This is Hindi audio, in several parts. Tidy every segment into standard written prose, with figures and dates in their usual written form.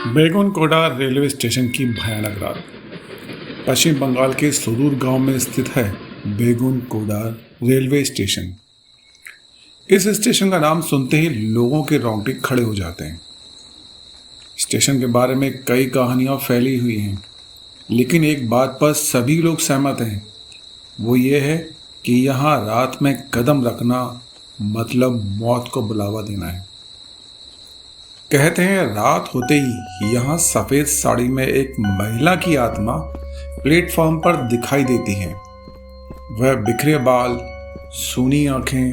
बेगुनकोडा रेलवे स्टेशन की भयानक रात। पश्चिम बंगाल के सुदूर गांव में स्थित है बेगुनकोडा रेलवे स्टेशन। इस स्टेशन का नाम सुनते ही लोगों के रोंगटे खड़े हो जाते हैं। स्टेशन के बारे में कई कहानियां फैली हुई हैं, लेकिन एक बात पर सभी लोग सहमत हैं। वो ये है कि यहाँ रात में कदम रखना मतलब मौत को बुलावा देना है। कहते हैं रात होते ही यहाँ सफ़ेद साड़ी में एक महिला की आत्मा प्लेटफॉर्म पर दिखाई देती है। वह बिखरे बाल, सूनी आंखें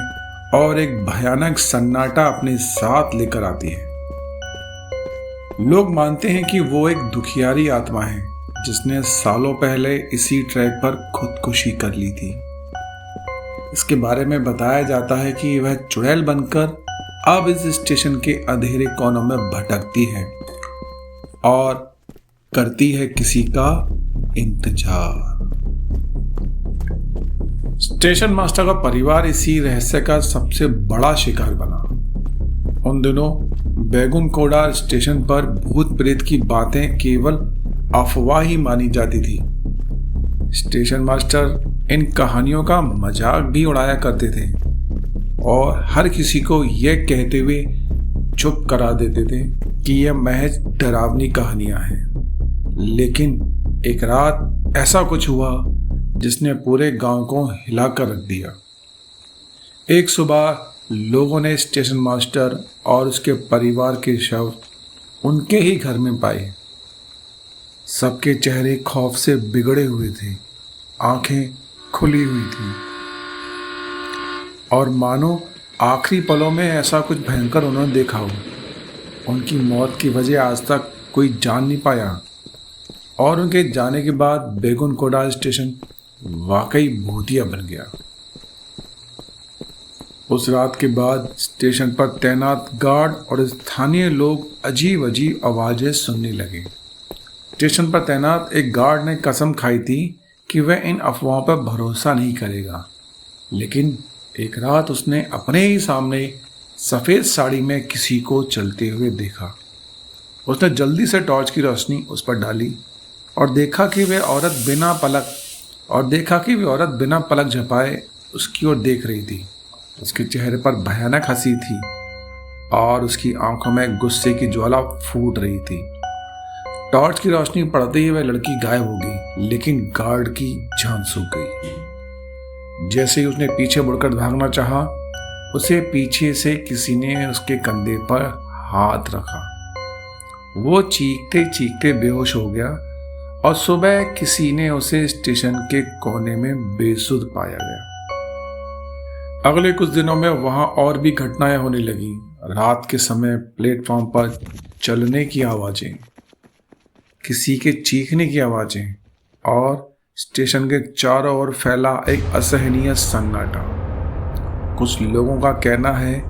और एक भयानक सन्नाटा अपने साथ लेकर आती है। लोग मानते हैं कि वो एक दुखियारी आत्मा है जिसने सालों पहले इसी ट्रैक पर खुदकुशी कर ली थी। इसके बारे में बताया जाता है कि वह चुड़ैल बनकर अब इस स्टेशन के अंधेरे कोनों में भटकती है और करती है किसी का इंतजार। स्टेशन मास्टर का परिवार इसी रहस्य का सबसे बड़ा शिकार बना। उन दिनों बेगुनकोडा स्टेशन पर भूत प्रेत की बातें केवल अफवाह ही मानी जाती थी। स्टेशन मास्टर इन कहानियों का मजाक भी उड़ाया करते थे और हर किसी को यह कहते हुए चुप करा देते थे कि यह महज डरावनी कहानियां हैं। लेकिन एक रात ऐसा कुछ हुआ जिसने पूरे गांव को हिलाकर रख दिया। एक सुबह लोगों ने स्टेशन मास्टर और उसके परिवार के शव उनके ही घर में पाए। सबके चेहरे खौफ से बिगड़े हुए थे, आंखें खुली हुई थी और मानो आखिरी पलों में ऐसा कुछ भयंकर उन्होंने देखा हो। उनकी मौत की वजह आज तक कोई जान नहीं पाया और उनके जाने के बाद बेगुनकोडा स्टेशन वाकई भूतिया बन गया। उस रात के बाद स्टेशन पर तैनात गार्ड और स्थानीय लोग अजीब अजीब आवाज़ें सुनने लगे। स्टेशन पर तैनात एक गार्ड ने कसम खाई थी कि वह इन अफवाहों पर भरोसा नहीं करेगा, लेकिन एक रात उसने अपने ही सामने सफ़ेद साड़ी में किसी को चलते हुए देखा। उसने जल्दी से टॉर्च की रोशनी उस पर डाली और देखा कि वह औरत बिना पलक झपकाए उसकी ओर देख रही थी। उसके चेहरे पर भयानक हंसी थी और उसकी आंखों में गुस्से की ज्वाला फूट रही थी। टॉर्च की रोशनी पड़ते ही वह लड़की गायब हो गई, लेकिन गार्ड की जान सूख गई। जैसे ही उसने पीछे मुड़कर भागना चाहा, उसे पीछे से किसी ने उसके कंधे पर हाथ रखा। वो चीखते चीखते बेहोश हो गया और सुबह किसी ने उसे स्टेशन के कोने में बेसुध पाया गया। अगले कुछ दिनों में वहां और भी घटनाएं होने लगी। रात के समय प्लेटफॉर्म पर चलने की आवाजें, किसी के चीखने की आवाजें और स्टेशन के चारों ओर फैला एक असहनीय सन्नाटा। कुछ लोगों का कहना है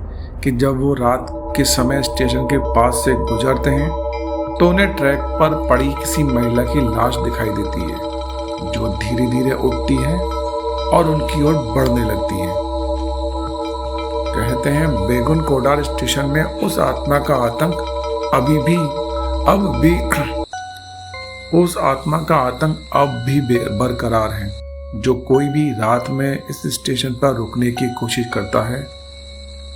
कि जब वो रात के समय स्टेशन के पास से गुजरते हैं तो उन्हें ट्रैक पर पड़ी किसी महिला की लाश दिखाई देती है, जो धीरे धीरे उठती है और उनकी ओर बढ़ने लगती है। कहते हैं बेगुनकोडा स्टेशन में उस आत्मा का आतंक अब भी बरकरार है। जो कोई भी रात में इस स्टेशन पर रुकने की कोशिश करता है,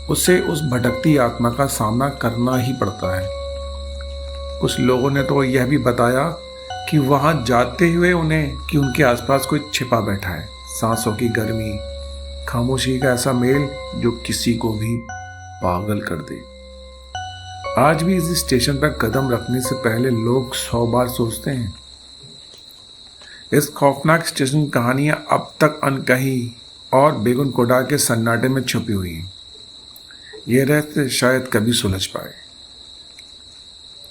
उसे उस भटकती आत्मा का सामना करना ही पड़ता है। कुछ लोगों ने तो यह भी बताया कि वहां जाते हुए कि उनके आसपास कोई छिपा बैठा है। सांसों की गर्मी, खामोशी का ऐसा मेल जो किसी को भी पागल कर दे। आज भी इस स्टेशन पर कदम रखने से पहले लोग 100 बार सोचते हैं। इस खौफनाक स्टेशन की कहानियां अब तक अनकही और बेगुनकोडा के सन्नाटे में छुपी हुई हैं। यह रहस्य शायद कभी सुलझ पाए।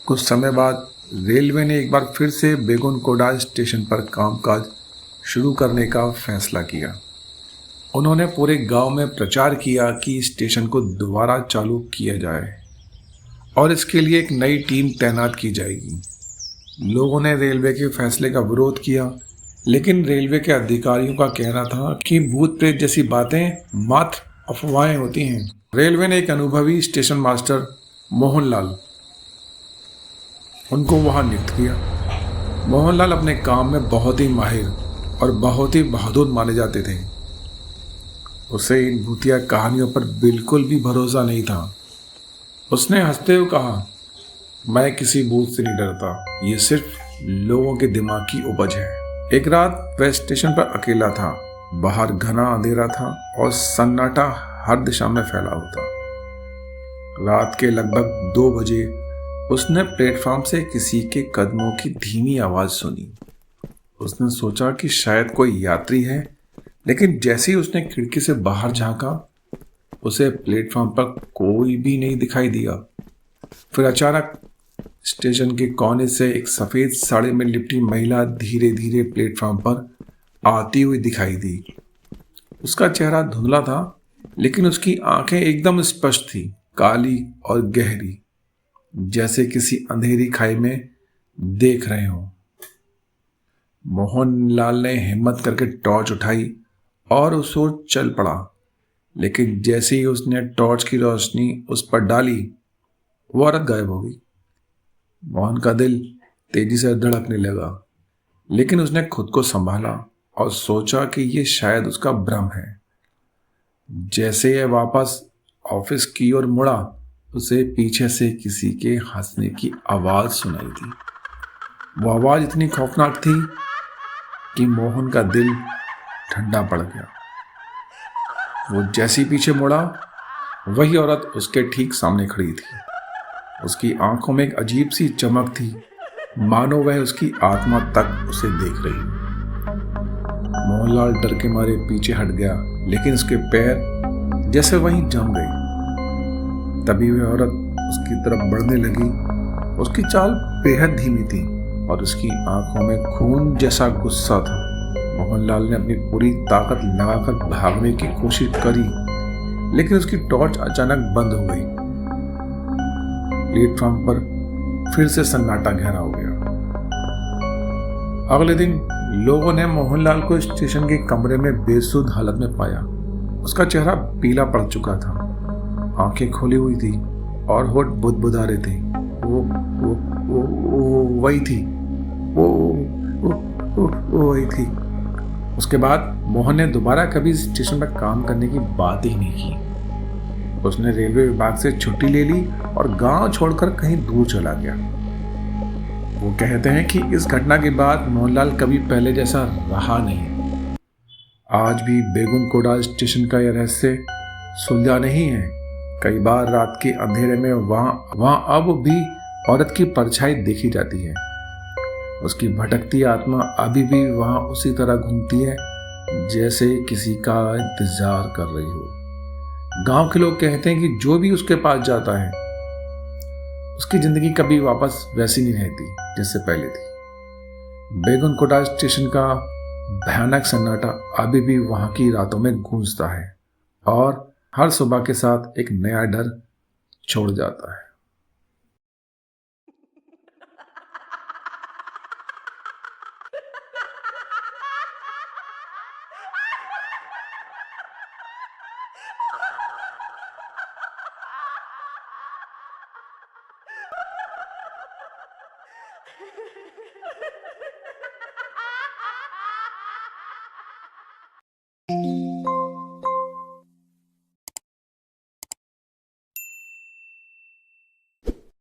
कुछ समय बाद रेलवे ने एक बार फिर से बेगुनकोडा स्टेशन पर कामकाज शुरू करने का फैसला किया। उन्होंने पूरे गांव में प्रचार किया कि स्टेशन को दोबारा चालू किया जाए और इसके लिए एक नई टीम तैनात की जाएगी। लोगों ने रेलवे के फैसले का विरोध किया, लेकिन रेलवे के अधिकारियों का कहना था कि भूत प्रेत जैसी बातें मात्र अफवाहें होती हैं। रेलवे ने एक अनुभवी स्टेशन मास्टर मोहनलाल उनको वहां नियुक्त किया। मोहनलाल अपने काम में बहुत ही माहिर और बहुत ही बहादुर माने जाते थे। उसे इन भूतिया कहानियों पर बिल्कुल भी भरोसा नहीं था। उसने हंसते हुए कहा, मैं किसी भूत से नहीं डरता, ये सिर्फ लोगों के दिमाग की उपज है। एक रात वह स्टेशन पर अकेला था। बाहर घना अंधेरा था और सन्नाटा हर दिशा में फैला हुआ था। रात के लगभग 2 बजे उसने प्लेटफॉर्म से किसी के कदमों की धीमी आवाज सुनी। उसने सोचा कि शायद कोई यात्री है, लेकिन जैसे ही उसने खिड़की से बाहर झांका, उसे प्लेटफॉर्म पर कोई भी नहीं दिखाई दिया। फिर अचानक स्टेशन के कोने से एक सफेद साड़ी में लिपटी महिला धीरे धीरे प्लेटफॉर्म पर आती हुई दिखाई दी। उसका चेहरा धुंधला था, लेकिन उसकी आंखें एकदम स्पष्ट थी, काली और गहरी, जैसे किसी अंधेरी खाई में देख रहे हो। मोहनलाल ने हिम्मत करके टॉर्च उठाई और उस ओर चल पड़ा, लेकिन जैसे ही उसने टॉर्च की रोशनी उस पर डाली, वो औरत गायब हो गई। मोहन का दिल तेजी से धड़कने लगा, लेकिन उसने खुद को संभाला और सोचा कि यह शायद उसका भ्रम है। जैसे यह वापस ऑफिस की ओर मुड़ा, उसे पीछे से किसी के हंसने की आवाज सुनाई दी। वो आवाज इतनी खौफनाक थी कि मोहन का दिल ठंडा पड़ गया। वो जैसे ही पीछे मुड़ा, वही औरत उसके ठीक सामने खड़ी थी। उसकी आंखों में एक अजीब सी चमक थी, मानो वह उसकी आत्मा तक उसे देख रही हो। मोहनलाल डर के मारे पीछे हट गया, लेकिन उसके पैर जैसे वहीं जम गए। तभी वह औरत उसकी तरफ बढ़ने लगी। उसकी चाल बेहद धीमी थी और उसकी आंखों में खून जैसा गुस्सा था। मोहनलाल ने अपनी पूरी ताकत लगाकर भागने की कोशिश करी, लेकिन उसकी टॉर्च अचानक बंद हो गई। प्लेटफॉर्म पर फिर से सन्नाटा गहरा हो गया। अगले दिन लोगों ने मोहनलाल को स्टेशन के कमरे में बेसुध हालत में पाया। उसका चेहरा पीला पड़ चुका था, आंखें खोली हुई थी और होठ बुदबुदा रहे थे। वो वही थी। वो वही थी। उसके बाद मोहन ने दोबारा कभी स्टेशन पर काम करने की बात ही नहीं की। उसने रेलवे विभाग से छुट्टी ले ली और गांव छोड़कर कहीं दूर चला गया। वो कहते हैं कि इस घटना के बाद मोहनलाल कभी पहले जैसा रहा नहीं। आज भी बेगुनकोड़ा स्टेशन का यह रहस्य सुलझा नहीं है। कई बार रात के अंधेरे में वहां अब भी औरत की परछाई देखी जाती है। उसकी भटकती आत्मा अभी भी वहां उसी तरह घूमती है, जैसे किसी का इंतजार कर रही हो। गांव के लोग कहते हैं कि जो भी उसके पास जाता है, उसकी जिंदगी कभी वापस वैसी नहीं रहती जैसे पहले थी। बेगुनकोटा स्टेशन का भयानक सन्नाटा अभी भी वहां की रातों में गूंजता है और हर सुबह के साथ एक नया डर छोड़ जाता है।